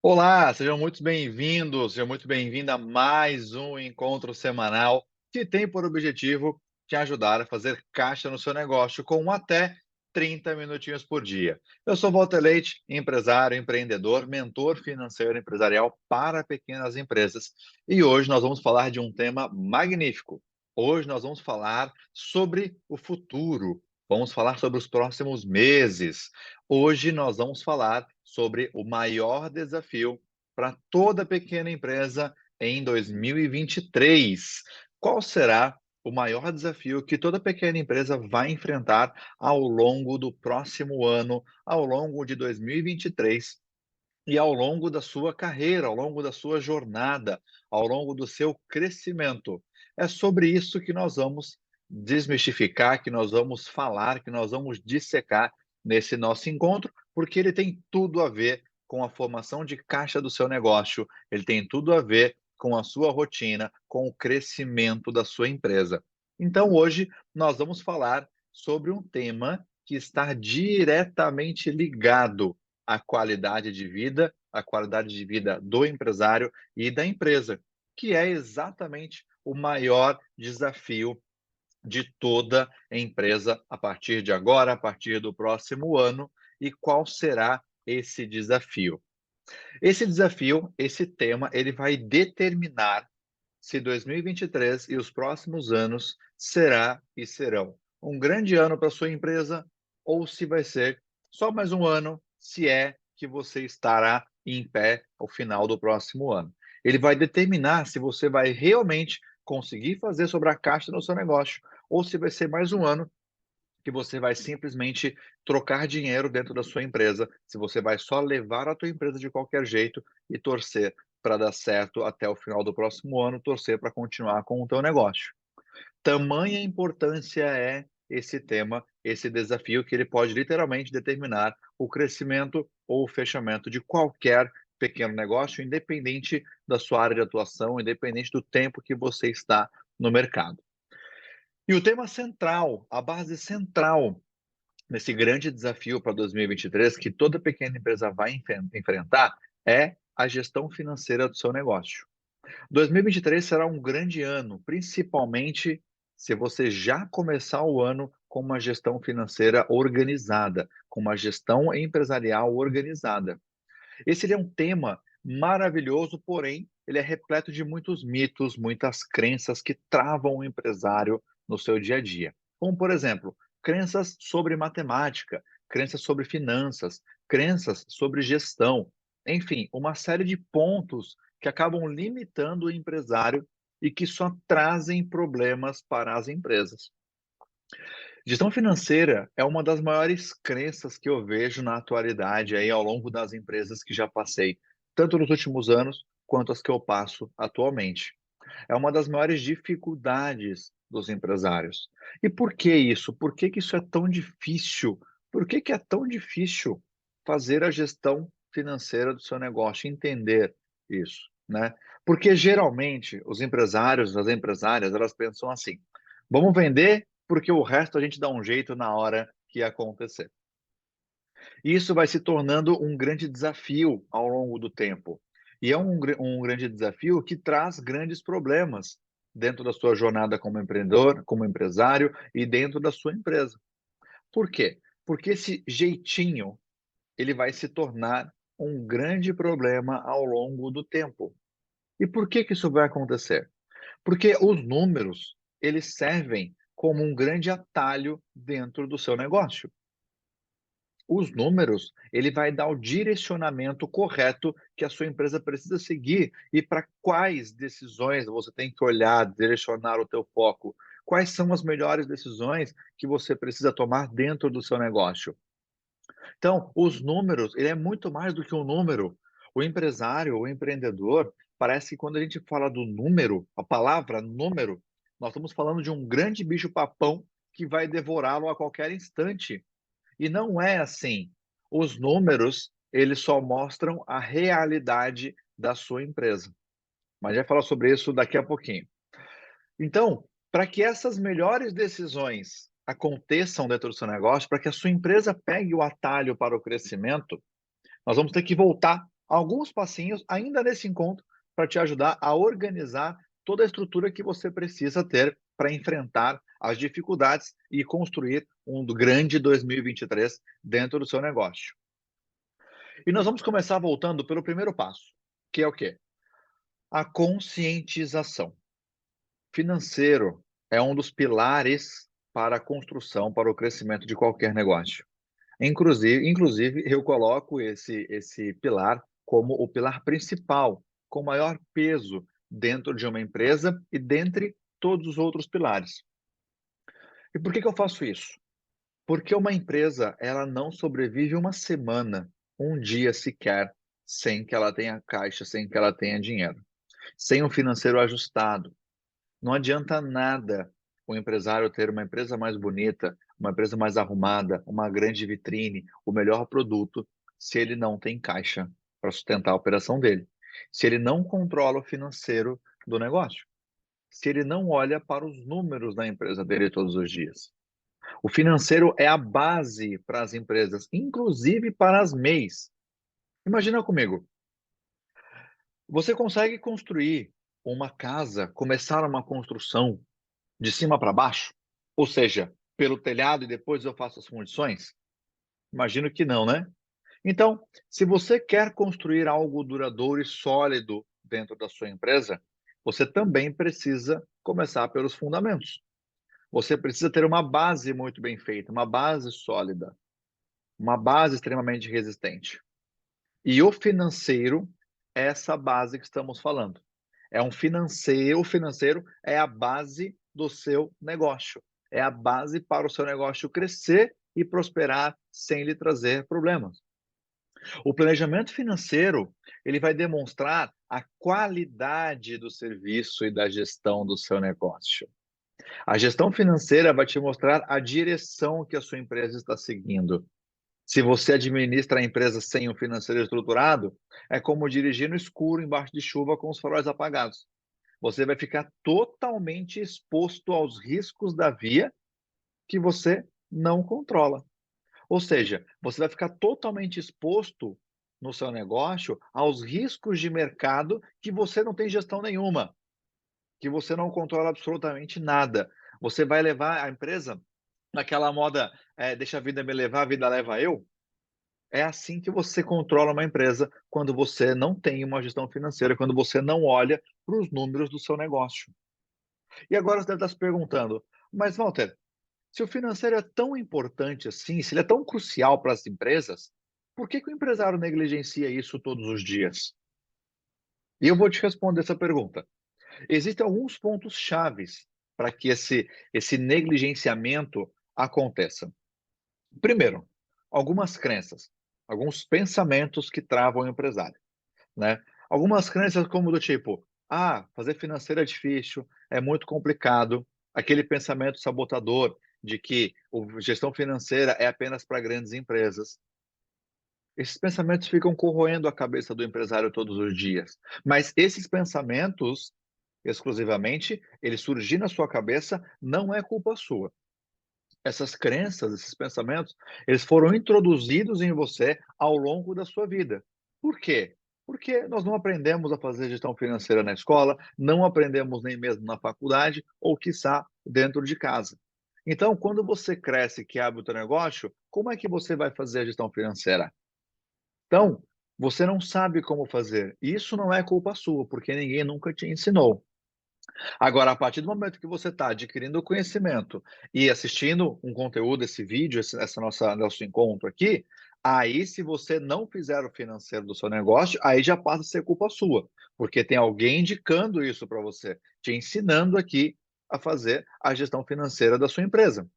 Olá, sejam muito bem-vindos, seja muito bem-vinda a mais um encontro semanal que tem por objetivo te ajudar a fazer caixa no seu negócio com até 30 minutinhos por dia. Eu sou Walter Leite, empresário, empreendedor, mentor financeiro empresarial para pequenas empresas. E hoje nós vamos falar de um tema magnífico. Hoje nós vamos falar sobre o futuro, vamos falar sobre os próximos meses. Hoje nós vamos falar sobre o maior desafio para toda pequena empresa em 2023. Qual será o maior desafio que toda pequena empresa vai enfrentar ao longo do próximo ano, ao longo de 2023 e ao longo da sua carreira, ao longo da sua jornada, ao longo do seu crescimento? É sobre isso que nós vamos desmistificar, que nós vamos falar, que nós vamos dissecar nesse nosso encontro, porque ele tem tudo a ver com a formação de caixa do seu negócio, ele tem tudo a ver com a sua rotina, com o crescimento da sua empresa. Então, hoje, nós vamos falar sobre um tema que está diretamente ligado à qualidade de vida do empresário e da empresa, que é exatamente o maior desafio de toda empresa a partir de agora, a partir do próximo ano. E qual será esse desafio? Esse desafio, esse tema, ele vai determinar se 2023 e os próximos anos será e serão um grande ano para sua empresa ou se vai ser só mais um ano, se é que você estará em pé ao final do próximo ano. Ele vai determinar se você vai realmente conseguir fazer sobre a caixa no seu negócio ou se vai ser mais um ano que você vai simplesmente trocar dinheiro dentro da sua empresa, se você vai só levar a tua empresa de qualquer jeito e torcer para dar certo até o final do próximo ano, torcer para continuar com o teu negócio. Tamanha importância é esse tema, esse desafio, que ele pode literalmente determinar o crescimento ou o fechamento de qualquer pequeno negócio, independente da sua área de atuação, independente do tempo que você está no mercado. E o tema central, a base central nesse grande desafio para 2023 que toda pequena empresa vai enfrentar é a gestão financeira do seu negócio. 2023 será um grande ano, principalmente se você já começar o ano com uma gestão financeira organizada, com uma gestão empresarial organizada. Esse ele é um tema maravilhoso, porém, ele é repleto de muitos mitos, muitas crenças que travam o empresário no seu dia a dia. Como, por exemplo, crenças sobre matemática, crenças sobre finanças, crenças sobre gestão, enfim, uma série de pontos que acabam limitando o empresário e que só trazem problemas para as empresas. Gestão financeira é uma das maiores crenças que eu vejo na atualidade aí ao longo das empresas que já passei, tanto nos últimos anos quanto as que eu passo atualmente. É uma das maiores dificuldades dos empresários. E por que isso? Por que que isso é tão difícil? Por que que é tão difícil fazer a gestão financeira do seu negócio, entender isso, né? Porque geralmente os empresários, as empresárias, elas pensam assim: vamos vender porque o resto a gente dá um jeito na hora que acontecer. E isso vai se tornando um grande desafio ao longo do tempo. E é um grande desafio que traz grandes problemas dentro da sua jornada como empreendedor, como empresário e dentro da sua empresa. Por quê? Porque esse jeitinho, ele vai se tornar um grande problema ao longo do tempo. E por que que isso vai acontecer? Porque os números, eles servem como um grande atalho dentro do seu negócio. Os números, ele vai dar o direcionamento correto que a sua empresa precisa seguir e para quais decisões você tem que olhar, direcionar o teu foco. Quais são as melhores decisões que você precisa tomar dentro do seu negócio. Então, os números, ele é muito mais do que um número. O empresário, o empreendedor, parece que quando a gente fala do número, a palavra número, nós estamos falando de um grande bicho-papão que vai devorá-lo a qualquer instante. E não é assim. Os números, eles só mostram a realidade da sua empresa. Mas já falar sobre isso daqui a pouquinho. Então, para que essas melhores decisões aconteçam dentro do seu negócio, para que a sua empresa pegue o atalho para o crescimento, nós vamos ter que voltar alguns passinhos ainda nesse encontro para te ajudar a organizar toda a estrutura que você precisa ter para enfrentar as dificuldades e construir um grande 2023 dentro do seu negócio. E nós vamos começar voltando pelo primeiro passo, que é o quê? A conscientização. Financeiro é um dos pilares para a construção, para o crescimento de qualquer negócio. Inclusive eu coloco esse pilar como o pilar principal, com maior peso dentro de uma empresa e dentre todos os outros pilares. E por que eu faço isso? Porque uma empresa, ela não sobrevive uma semana, um dia sequer, sem que ela tenha caixa, sem que ela tenha dinheiro, sem um financeiro ajustado. Não adianta nada o empresário ter uma empresa mais bonita, uma empresa mais arrumada, uma grande vitrine, o melhor produto, se ele não tem caixa para sustentar a operação dele. Se ele não controla o financeiro do negócio. Se ele não olha para os números da empresa dele todos os dias. O financeiro é a base para as empresas, inclusive para as MEIs. Imagina comigo, você consegue construir uma casa, começar uma construção de cima para baixo? Ou seja, pelo telhado e depois eu faço as fundições? Imagino que não, né? Então, se você quer construir algo duradouro e sólido dentro da sua empresa, você também precisa começar pelos fundamentos. Você precisa ter uma base muito bem feita, uma base sólida, uma base extremamente resistente. E o financeiro é essa base que estamos falando. O financeiro é a base do seu negócio. É a base para o seu negócio crescer e prosperar sem lhe trazer problemas. O planejamento financeiro, ele vai demonstrar a qualidade do serviço e da gestão do seu negócio. A gestão financeira vai te mostrar a direção que a sua empresa está seguindo. Se você administra a empresa sem um financeiro estruturado, é como dirigir no escuro embaixo de chuva com os faróis apagados. Você vai ficar totalmente exposto aos riscos da via que você não controla. Ou seja, você vai ficar totalmente exposto no seu negócio aos riscos de mercado que você não tem gestão nenhuma, que você não controla absolutamente nada. Você vai levar a empresa naquela moda, deixa a vida me levar, a vida leva eu. É assim que você controla uma empresa quando você não tem uma gestão financeira, quando você não olha para os números do seu negócio. E agora você deve estar se perguntando, mas Walter, se o financeiro é tão importante assim, se ele é tão crucial para as empresas, por que o empresário negligencia isso todos os dias? E eu vou te responder essa pergunta. Existem alguns pontos chaves para que esse negligenciamento aconteça. Primeiro, algumas crenças, alguns pensamentos que travam o empresário, né? Algumas crenças como do tipo: "Ah, fazer financeiro é difícil, é muito complicado", aquele pensamento sabotador de que o gestão financeira é apenas para grandes empresas. Esses pensamentos ficam corroendo a cabeça do empresário todos os dias, mas esses pensamentos, exclusivamente, eles surgir na sua cabeça não é culpa sua. Essas crenças, esses pensamentos, eles foram introduzidos em você ao longo da sua vida. Por quê? Porque nós não aprendemos a fazer gestão financeira na escola, não aprendemos nem mesmo na faculdade ou, quiçá, dentro de casa. Então, quando você cresce, que abre o teu negócio, como é que você vai fazer a gestão financeira? Então, você não sabe como fazer. Isso não é culpa sua, porque ninguém nunca te ensinou. Agora, a partir do momento que você está adquirindo conhecimento e assistindo um conteúdo, esse vídeo, essa nosso encontro aqui, aí se você não fizer o financeiro do seu negócio, aí já passa a ser culpa sua, porque tem alguém indicando isso para você, te ensinando aqui a fazer a gestão financeira da sua empresa.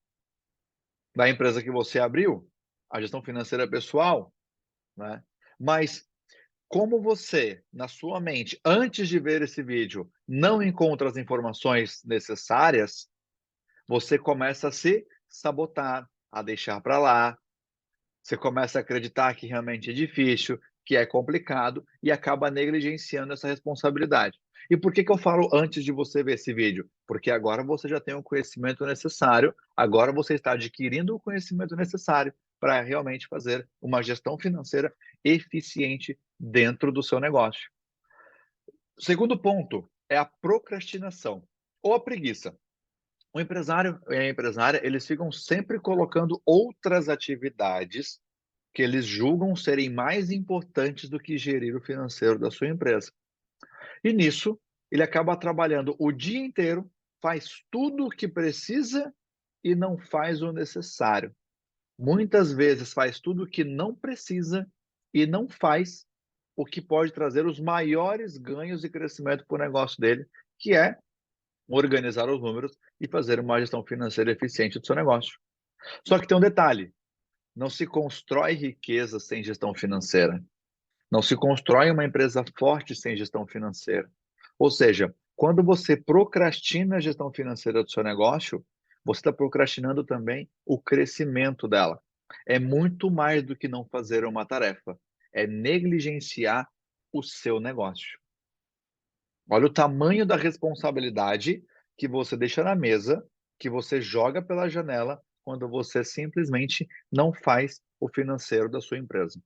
Da empresa que você abriu, a gestão financeira pessoal, né? Mas como você, na sua mente, antes de ver esse vídeo, não encontra as informações necessárias, você começa a se sabotar, a deixar para lá, você começa a acreditar que realmente é difícil, que é complicado e acaba negligenciando essa responsabilidade. E por que eu falo antes de você ver esse vídeo? Porque agora você já tem o conhecimento necessário, agora você está adquirindo o conhecimento necessário para realmente fazer uma gestão financeira eficiente dentro do seu negócio. O segundo ponto é a procrastinação ou a preguiça. O empresário e a empresária, eles ficam sempre colocando outras atividades que eles julgam serem mais importantes do que gerir o financeiro da sua empresa. E nisso, ele acaba trabalhando o dia inteiro, faz tudo o que precisa e não faz o necessário. Muitas vezes faz tudo o que não precisa e não faz o que pode trazer os maiores ganhos e crescimento para o negócio dele, que é organizar os números e fazer uma gestão financeira eficiente do seu negócio. Só que tem um detalhe: não se constrói riqueza sem gestão financeira. Não se constrói uma empresa forte sem gestão financeira. Ou seja, quando você procrastina a gestão financeira do seu negócio, você está procrastinando também o crescimento dela. É muito mais do que não fazer uma tarefa, é negligenciar o seu negócio. Olha o tamanho da responsabilidade que você deixa na mesa, que você joga pela janela quando você simplesmente não faz o financeiro da sua empresa.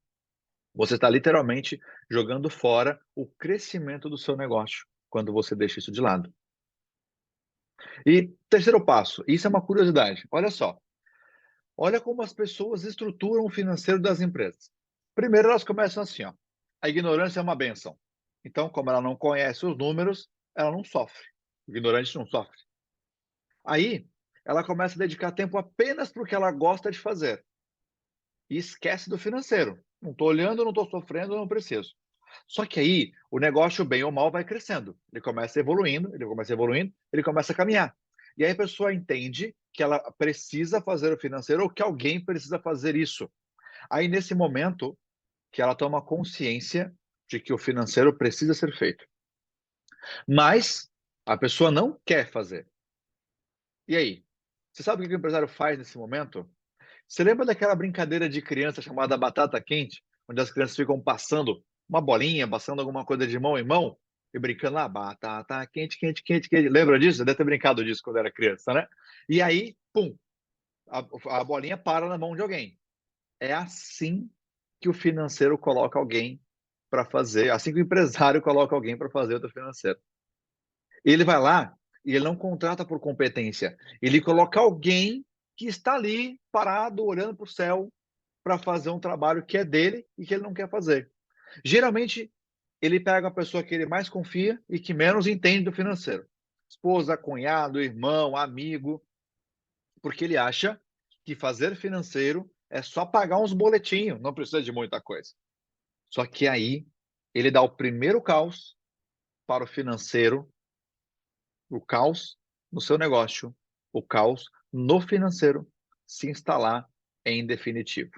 Você está literalmente jogando fora o crescimento do seu negócio quando você deixa isso de lado. E terceiro passo, isso é uma curiosidade. Olha só, olha como as pessoas estruturam o financeiro das empresas. Primeiro, elas começam assim, ó. A ignorância é uma benção. Então, como ela não conhece os números, ela não sofre. O ignorante não sofre. Aí, ela começa a dedicar tempo apenas para o que ela gosta de fazer e esquece do financeiro. Não estou olhando, não estou sofrendo, não preciso. Só que aí, o negócio, bem ou mal, vai crescendo. Ele começa evoluindo, ele começa evoluindo, ele começa a caminhar. E aí a pessoa entende que ela precisa fazer o financeiro ou que alguém precisa fazer isso. Aí, nesse momento, que ela toma consciência de que o financeiro precisa ser feito. Mas a pessoa não quer fazer. E aí? Você sabe o que o empresário faz nesse momento? Você lembra daquela brincadeira de criança chamada batata quente, onde as crianças ficam passando uma bolinha, passando alguma coisa de mão em mão e brincando lá, batata quente, quente, quente, quente. Lembra disso? Você deve ter brincado disso quando era criança, né? E aí, pum, a bolinha para na mão de alguém. É assim que o financeiro coloca alguém para fazer, assim que o empresário coloca alguém para fazer o financeiro. Ele vai lá e ele não contrata por competência, ele coloca alguém que está ali parado, olhando para o céu, para fazer um trabalho que é dele e que ele não quer fazer. Geralmente, ele pega a pessoa que ele mais confia e que menos entende do financeiro. Esposa, cunhado, irmão, amigo, porque ele acha que fazer financeiro é só pagar uns boletinhos, não precisa de muita coisa. Só que aí ele dá o primeiro caos para o financeiro, o caos no seu negócio, o caos no financeiro se instalar em definitivo.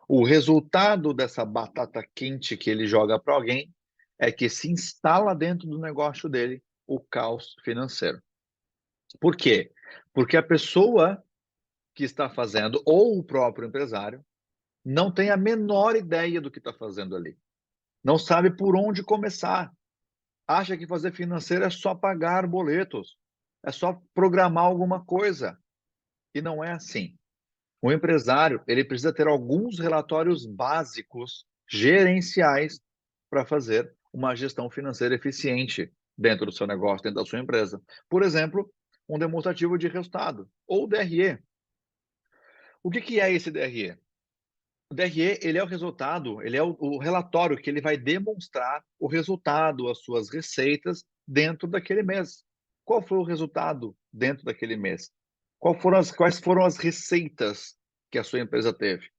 O resultado dessa batata quente que ele joga para alguém é que se instala dentro do negócio dele o caos financeiro. Por quê? Porque a pessoa que está fazendo, ou o próprio empresário, não tem a menor ideia do que está fazendo ali. Não sabe por onde começar. Acha que fazer financeiro é só pagar boletos, é só programar alguma coisa. E não é assim. O empresário, ele precisa ter alguns relatórios básicos gerenciais para fazer uma gestão financeira eficiente dentro do seu negócio, dentro da sua empresa. Por exemplo, um demonstrativo de resultado, ou DRE. O que é esse DRE? O DRE, ele é o resultado, ele é o relatório que ele vai demonstrar o resultado, as suas receitas dentro daquele mês. Qual foi o resultado dentro daquele mês? Quais foram as receitas que a sua empresa teve?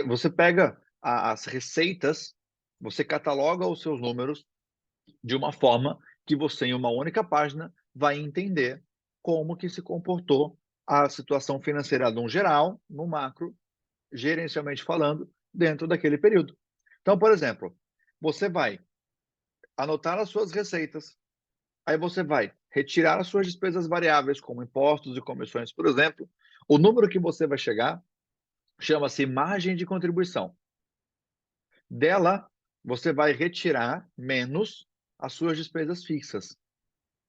Você pega as receitas, você cataloga os seus números de uma forma que você, em uma única página, vai entender como que se comportou a situação financeira no geral, no macro, gerencialmente falando, dentro daquele período. Então, por exemplo, você vai anotar as suas receitas, aí você vai retirar as suas despesas variáveis, como impostos e comissões, por exemplo. O número que você vai chegar chama-se margem de contribuição. Dela, você vai retirar menos as suas despesas fixas.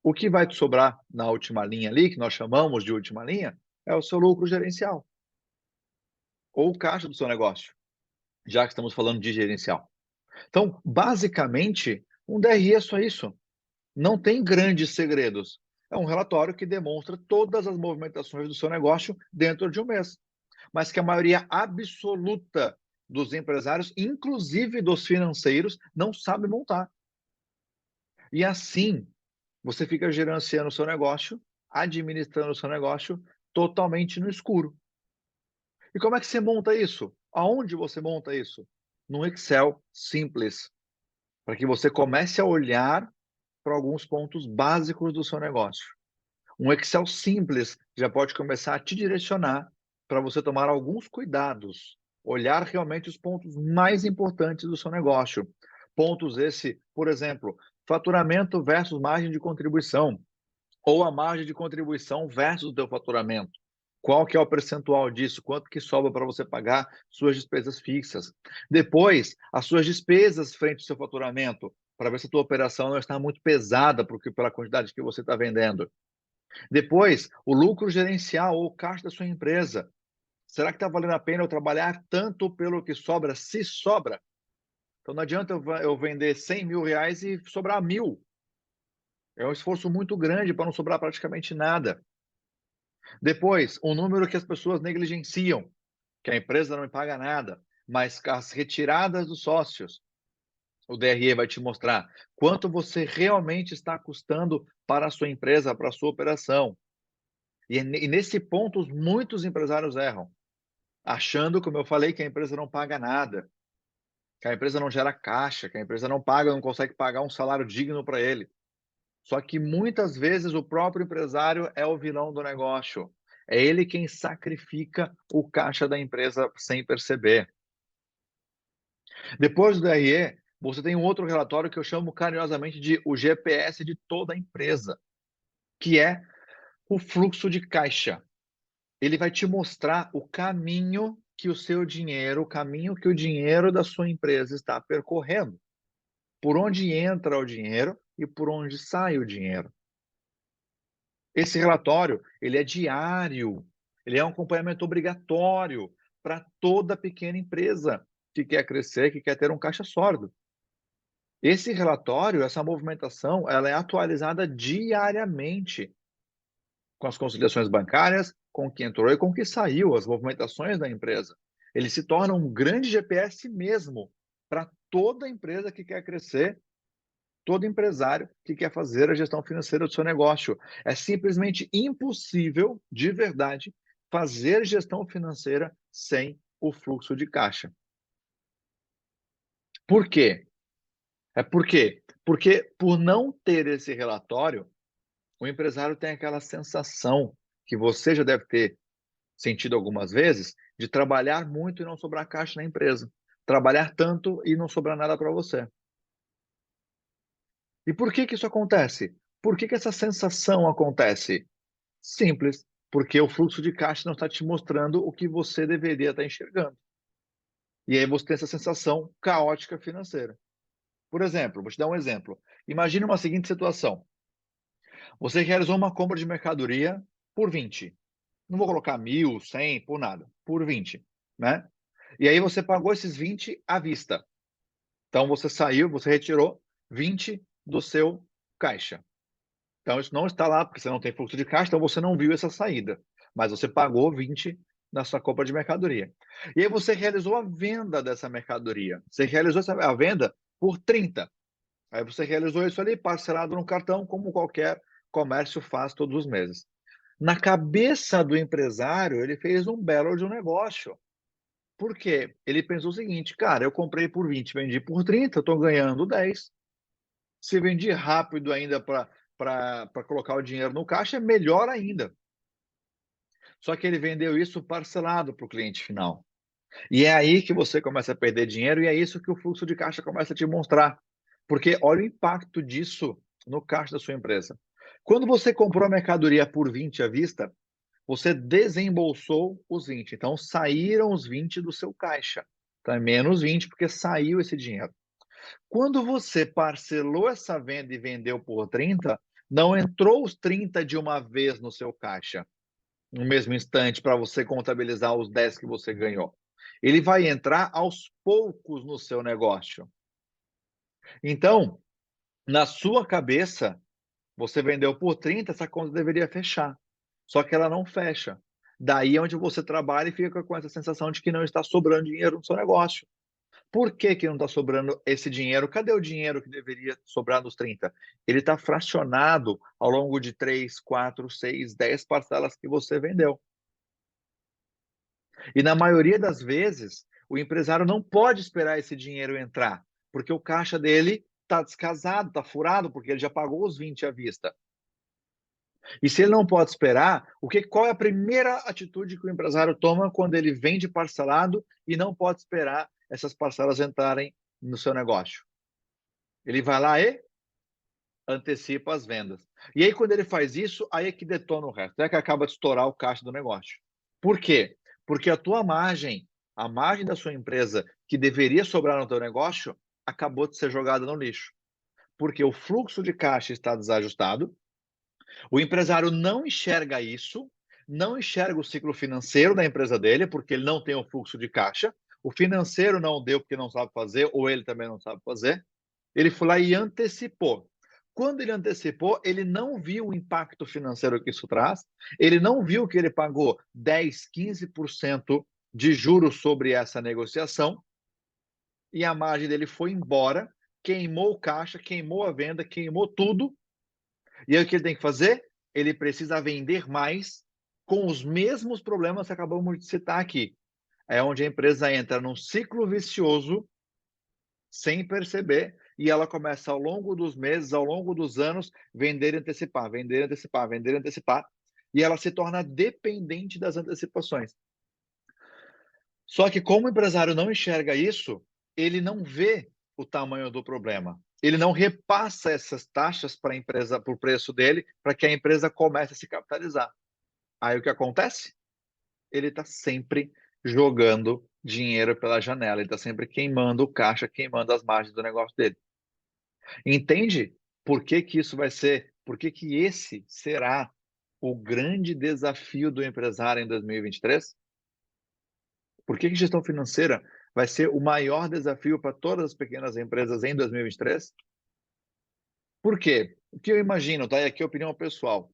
O que vai te sobrar na última linha ali, que nós chamamos de última linha, é o seu lucro gerencial ou o caixa do seu negócio, já que estamos falando de gerencial. Então, basicamente, um DRE é só isso. Não tem grandes segredos. É um relatório que demonstra todas as movimentações do seu negócio dentro de um mês, mas que a maioria absoluta dos empresários, inclusive dos financeiros, não sabe montar. E assim, você fica gerenciando o seu negócio, administrando o seu negócio totalmente no escuro. E como é que você monta isso? Aonde você monta isso? Num Excel simples, para que você comece a olhar para alguns pontos básicos do seu negócio. Um Excel simples já pode começar a te direcionar para você tomar alguns cuidados, olhar realmente os pontos mais importantes do seu negócio. Pontos esse, por exemplo, faturamento versus margem de contribuição, ou a margem de contribuição versus o teu faturamento. Qual que é o percentual disso? Quanto que sobra para você pagar suas despesas fixas? Depois, as suas despesas frente ao seu faturamento, para ver se a tua operação não está muito pesada pela quantidade que você está vendendo. Depois, o lucro gerencial ou o caixa da sua empresa. Será que está valendo a pena eu trabalhar tanto pelo que sobra, se sobra? Então não adianta eu vender 100 mil reais e sobrar 1.000. É um esforço muito grande para não sobrar praticamente nada. Depois, um número que as pessoas negligenciam, que a empresa não me paga nada, mas as retiradas dos sócios. O DRE vai te mostrar quanto você realmente está custando para a sua empresa, para a sua operação. E nesse ponto, muitos empresários erram, achando, como eu falei, que a empresa não paga nada, que a empresa não gera caixa, que a empresa não paga, não consegue pagar um salário digno para ele. Só que muitas vezes o próprio empresário é o vilão do negócio. É ele quem sacrifica o caixa da empresa sem perceber. Depois do DRE, você tem um outro relatório que eu chamo carinhosamente de o GPS de toda a empresa, que é o fluxo de caixa. Ele vai te mostrar o caminho que o seu dinheiro, o caminho que o dinheiro da sua empresa está percorrendo. Por onde entra o dinheiro e por onde sai o dinheiro. Esse relatório, ele é diário, ele é um acompanhamento obrigatório para toda pequena empresa que quer crescer, que quer ter um caixa sólido. Esse relatório, essa movimentação, ela é atualizada diariamente com as conciliações bancárias, com o que entrou e com o que saiu, as movimentações da empresa. Ele se torna um grande GPS mesmo para toda empresa que quer crescer, todo empresário que quer fazer a gestão financeira do seu negócio. É simplesmente impossível, de verdade, fazer gestão financeira sem o fluxo de caixa. Por quê? Por quê? Porque por não ter esse relatório, o empresário tem aquela sensação que você já deve ter sentido algumas vezes, de trabalhar muito e não sobrar caixa na empresa. Trabalhar tanto e não sobrar nada para você. E por que que isso acontece? Por que que essa sensação acontece? Simples, porque o fluxo de caixa não está te mostrando o que você deveria estar enxergando. E aí você tem essa sensação caótica financeira. Por exemplo, vou te dar um exemplo. Imagine uma seguinte situação. Você realizou uma compra de mercadoria por 20. Não vou colocar 1.000, 100, por nada. Por 20, né? E aí você pagou esses 20 à vista. Então você saiu, você retirou 20 do seu caixa. Então isso não está lá, porque você não tem fluxo de caixa, então você não viu essa saída. Mas você pagou 20 na sua compra de mercadoria. E aí você realizou a venda dessa mercadoria. Você realizou a venda por 30. Aí você realizou isso ali parcelado no cartão, como qualquer comércio faz todos os meses. Na cabeça do empresário, ele fez um belo de um negócio. Por quê? Ele pensou o seguinte: cara, eu comprei por 20, vendi por 30, eu estou ganhando 10. Se vendi rápido ainda para colocar o dinheiro no caixa, é melhor ainda. Só que ele vendeu isso parcelado para o cliente final. E é aí que você começa a perder dinheiro e é isso que o fluxo de caixa começa a te mostrar. Porque olha o impacto disso no caixa da sua empresa. Quando você comprou a mercadoria por 20 à vista, você desembolsou os 20. Então saíram os 20 do seu caixa. Então é menos 20 porque saiu esse dinheiro. Quando você parcelou essa venda e vendeu por 30, não entrou os 30 de uma vez no seu caixa, no mesmo instante, para você contabilizar os 10 que você ganhou. Ele vai entrar aos poucos no seu negócio. Então, na sua cabeça, você vendeu por 30, essa conta deveria fechar. Só que ela não fecha. Daí é onde você trabalha e fica com essa sensação de que não está sobrando dinheiro no seu negócio. Por que que não está sobrando esse dinheiro? Cadê o dinheiro que deveria sobrar nos 30? Ele está fracionado ao longo de 3, 4, 6, 10 parcelas que você vendeu. E na maioria das vezes, o empresário não pode esperar esse dinheiro entrar, porque o caixa dele está descasado, está furado, porque ele já pagou os 20 à vista. E se ele não pode esperar, qual é a primeira atitude que o empresário toma quando ele vende parcelado e não pode esperar essas parcelas entrarem no seu negócio? Ele vai lá e antecipa as vendas. E aí, quando ele faz isso, aí é que detona o resto, é que acaba de estourar o caixa do negócio. Por quê? Porque a tua margem, a margem da sua empresa, que deveria sobrar no teu negócio, acabou de ser jogada no lixo. Porque o fluxo de caixa está desajustado, o empresário não enxerga isso, não enxerga o ciclo financeiro da empresa dele, porque ele não tem o fluxo de caixa, o financeiro não deu porque não sabe fazer, ou ele também não sabe fazer. Ele foi lá e antecipou. Quando ele antecipou, ele não viu o impacto financeiro que isso traz, ele não viu que ele pagou 10, 15% de juros sobre essa negociação, e a margem dele foi embora, queimou o caixa, queimou a venda, queimou tudo. E aí o que ele tem que fazer? Ele precisa vender mais com os mesmos problemas que acabamos de citar aqui. É onde a empresa entra num ciclo vicioso sem perceber, e ela começa ao longo dos meses, ao longo dos anos, vender e antecipar, vender e antecipar, vender e antecipar, e ela se torna dependente das antecipações. Só que como o empresário não enxerga isso, ele não vê o tamanho do problema. Ele não repassa essas taxas para a empresa, para o preço dele, para que a empresa comece a se capitalizar. Aí o que acontece? Ele está sempre jogando dinheiro pela janela, ele está sempre queimando o caixa, queimando as margens do negócio dele. Entende por que que isso vai ser, por que que esse será o grande desafio do empresário em 2023? Por que que gestão financeira vai ser o maior desafio para todas as pequenas empresas em 2023? Por quê? O que eu imagino, tá? E aqui é opinião pessoal.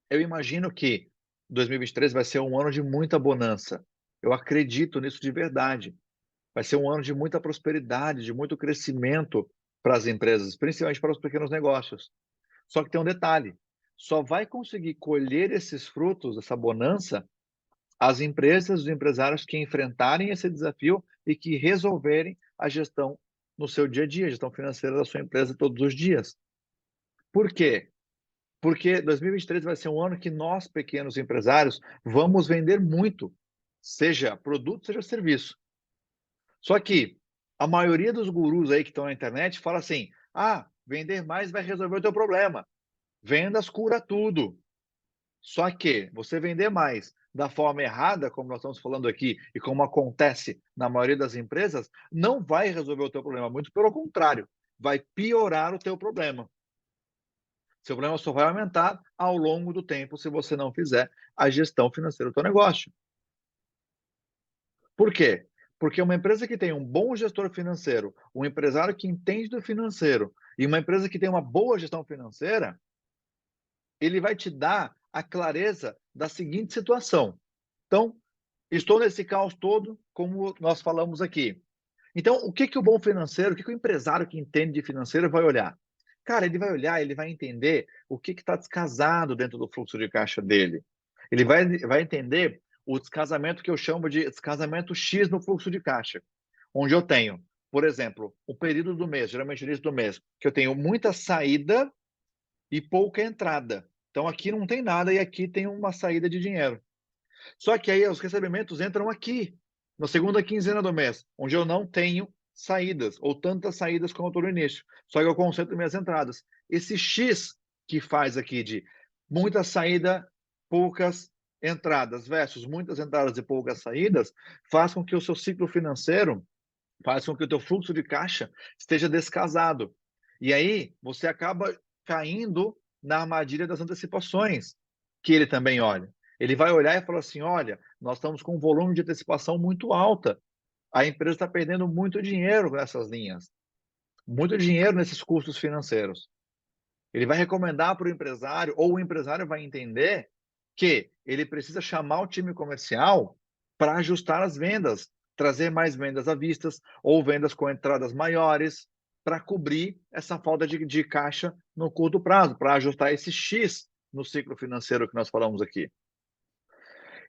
Eu imagino que 2023 vai ser um ano de muita bonança. Eu acredito nisso de verdade. Vai ser um ano de muita prosperidade, de muito crescimento para as empresas, principalmente para os pequenos negócios. Só que tem um detalhe: só vai conseguir colher esses frutos, essa bonança, as empresas, os empresários que enfrentarem esse desafio e que resolverem a gestão no seu dia a dia, a gestão financeira da sua empresa todos os dias. Por quê? Porque 2023 vai ser um ano que nós, pequenos empresários, vamos vender muito, seja produto, seja serviço. Só que a maioria dos gurus aí que estão na internet fala assim: ah, vender mais vai resolver o teu problema. Vendas cura tudo. Só que você vender mais da forma errada, como nós estamos falando aqui, e como acontece na maioria das empresas, não vai resolver o teu problema, muito pelo contrário, vai piorar o teu problema. Seu problema só vai aumentar ao longo do tempo se você não fizer a gestão financeira do teu negócio. Por quê? Porque uma empresa que tem um bom gestor financeiro, um empresário que entende do financeiro e uma empresa que tem uma boa gestão financeira, ele vai te dar a clareza da seguinte situação. Então, estou nesse caos todo, como nós falamos aqui. Então, o que que o bom financeiro, o que que o empresário que entende de financeiro vai olhar? Cara, ele vai olhar, ele vai entender o que está descasado dentro do fluxo de caixa dele. Ele vai entender o descasamento que eu chamo de descasamento X no fluxo de caixa, onde eu tenho, por exemplo, o período do mês, geralmente no início do mês, que eu tenho muita saída e pouca entrada. Então aqui não tem nada e aqui tem uma saída de dinheiro. Só que aí os recebimentos entram aqui, na segunda quinzena do mês, onde eu não tenho saídas, ou tantas saídas como eu estou no início. Só que eu concentro minhas entradas. Esse X que faz aqui de muita saída, poucas entradas, versus muitas entradas e poucas saídas, faz com que o seu ciclo financeiro, faz com que o teu fluxo de caixa esteja descasado. E aí você acaba caindo na armadilha das antecipações, que ele também olha. Ele vai olhar e falar assim: olha, nós estamos com um volume de antecipação muito alta. A empresa está perdendo muito dinheiro com essas linhas. muito dinheiro nesses custos financeiros. Ele vai recomendar para o empresário, ou o empresário vai entender que ele precisa chamar o time comercial para ajustar as vendas, trazer mais vendas à vista ou vendas com entradas maiores, para cobrir essa falta de caixa no curto prazo, para ajustar esse X no ciclo financeiro que nós falamos aqui.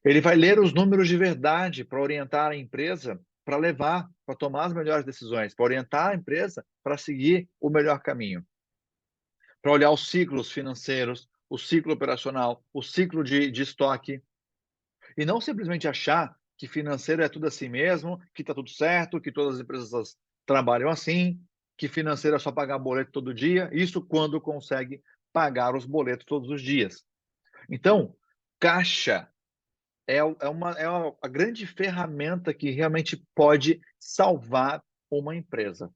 Ele vai ler os números de verdade para orientar a empresa, para tomar as melhores decisões, para orientar a empresa para seguir o melhor caminho, para olhar os ciclos financeiros, o ciclo operacional, o ciclo de estoque, e não simplesmente achar que financeiro é tudo assim mesmo, que está tudo certo, que todas as empresas trabalham assim, que financeiro é só pagar boleto todo dia, isso quando consegue pagar os boletos todos os dias. Então, caixa é a grande ferramenta que realmente pode salvar uma empresa.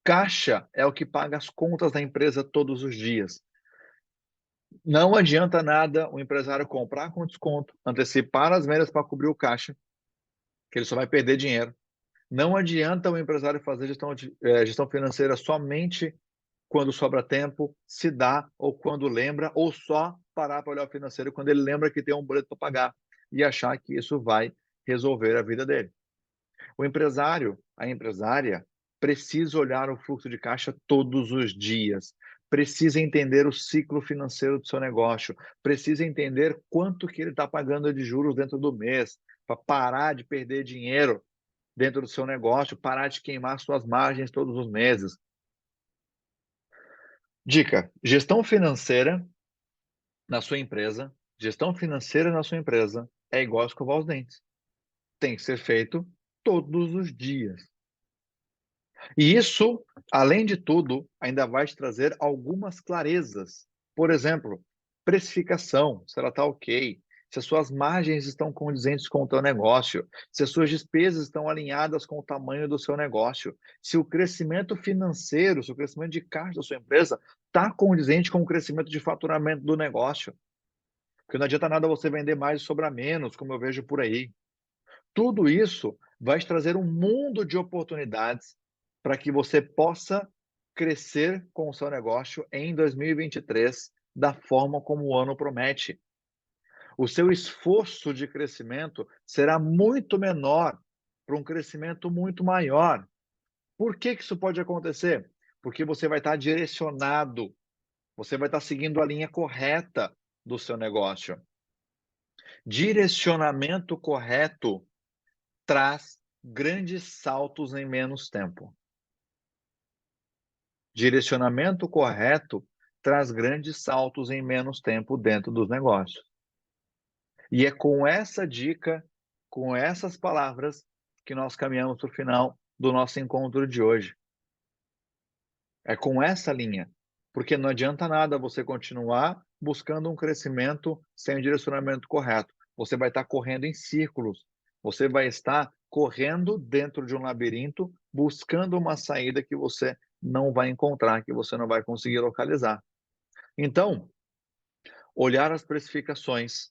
Caixa é o que paga as contas da empresa todos os dias. Não adianta nada o empresário comprar com desconto, antecipar as vendas para cobrir o caixa, que ele só vai perder dinheiro. Não adianta o empresário fazer gestão financeira somente quando sobra tempo, se dá, ou quando lembra, ou só parar para olhar o financeiro quando ele lembra que tem um boleto para pagar e achar que isso vai resolver a vida dele. O empresário, a empresária, precisa olhar o fluxo de caixa todos os dias, precisa entender o ciclo financeiro do seu negócio, precisa entender quanto que ele está pagando de juros dentro do mês, para parar de perder dinheiro dentro do seu negócio, parar de queimar suas margens todos os meses. Dica: gestão financeira na sua empresa, é igual a escovar os dentes. Tem que ser feito todos os dias. E isso, além de tudo, ainda vai te trazer algumas clarezas. Por exemplo, precificação, se ela está ok, se as suas margens estão condizentes com o teu negócio, se as suas despesas estão alinhadas com o tamanho do seu negócio, se o crescimento financeiro, se o crescimento de caixa da sua empresa está condizente com o crescimento de faturamento do negócio. Porque não adianta nada você vender mais e sobrar menos, como eu vejo por aí. Tudo isso vai te trazer um mundo de oportunidades para que você possa crescer com o seu negócio em 2023 da forma como o ano promete. O seu esforço de crescimento será muito menor para um crescimento muito maior. Por que que isso pode acontecer? Porque você vai estar direcionado, você vai estar seguindo a linha correta do seu negócio. Direcionamento correto traz grandes saltos em menos tempo. Direcionamento correto traz grandes saltos em menos tempo dentro dos negócios. E é com essa dica, com essas palavras, que nós caminhamos para o final do nosso encontro de hoje. É com essa linha. Porque não adianta nada você continuar buscando um crescimento sem o direcionamento correto. Você vai estar correndo em círculos. Você vai estar correndo dentro de um labirinto, buscando uma saída que você não vai encontrar, que você não vai conseguir localizar. Então, olhar as precificações,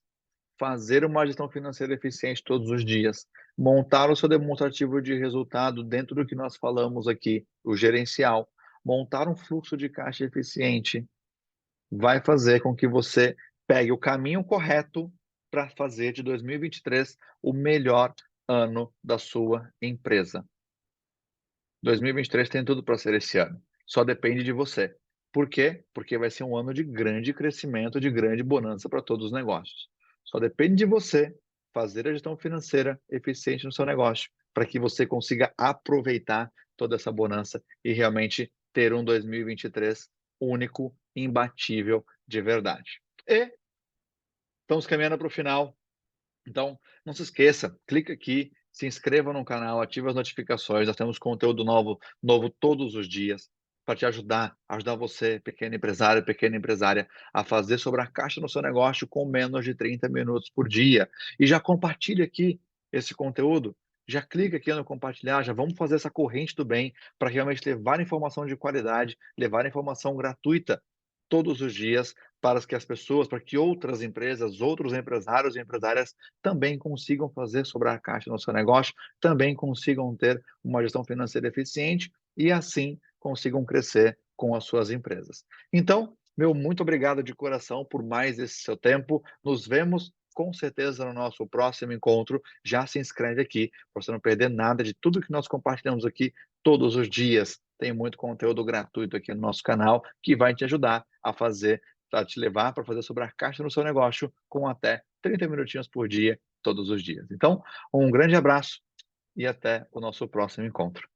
fazer uma gestão financeira eficiente todos os dias, montar o seu demonstrativo de resultado dentro do que nós falamos aqui, o gerencial, montar um fluxo de caixa eficiente, vai fazer com que você pegue o caminho correto para fazer de 2023 o melhor ano da sua empresa. 2023 tem tudo para ser esse ano. Só depende de você. Por quê? Porque vai ser um ano de grande crescimento, de grande bonança para todos os negócios. Só depende de você fazer a gestão financeira eficiente no seu negócio, para que você consiga aproveitar toda essa bonança e realmente ter um 2023 único, imbatível, de verdade. E estamos caminhando para o final. Então, não se esqueça, clica aqui, se inscreva no canal, ative as notificações, nós temos conteúdo novo todos os dias para te ajudar você, pequeno empresário, pequena empresária, a fazer sobre a caixa no seu negócio com menos de 30 minutos por dia. E já compartilha aqui esse conteúdo, já clica aqui no compartilhar, já vamos fazer essa corrente do bem para realmente levar informação de qualidade, levar informação gratuita todos os dias para que as pessoas, para que outras empresas, outros empresários e empresárias também consigam fazer sobrar caixa no seu negócio, também consigam ter uma gestão financeira eficiente e assim consigam crescer com as suas empresas. Então, meu muito obrigado de coração por mais esse seu tempo. Nos vemos com certeza no nosso próximo encontro. Já se inscreve aqui para você não perder nada de tudo que nós compartilhamos aqui todos os dias. Tem muito conteúdo gratuito aqui no nosso canal que vai te ajudar a fazer, a te levar para fazer sobre a caixa no seu negócio com até 30 minutinhos por dia, todos os dias. Então, um grande abraço e até o nosso próximo encontro.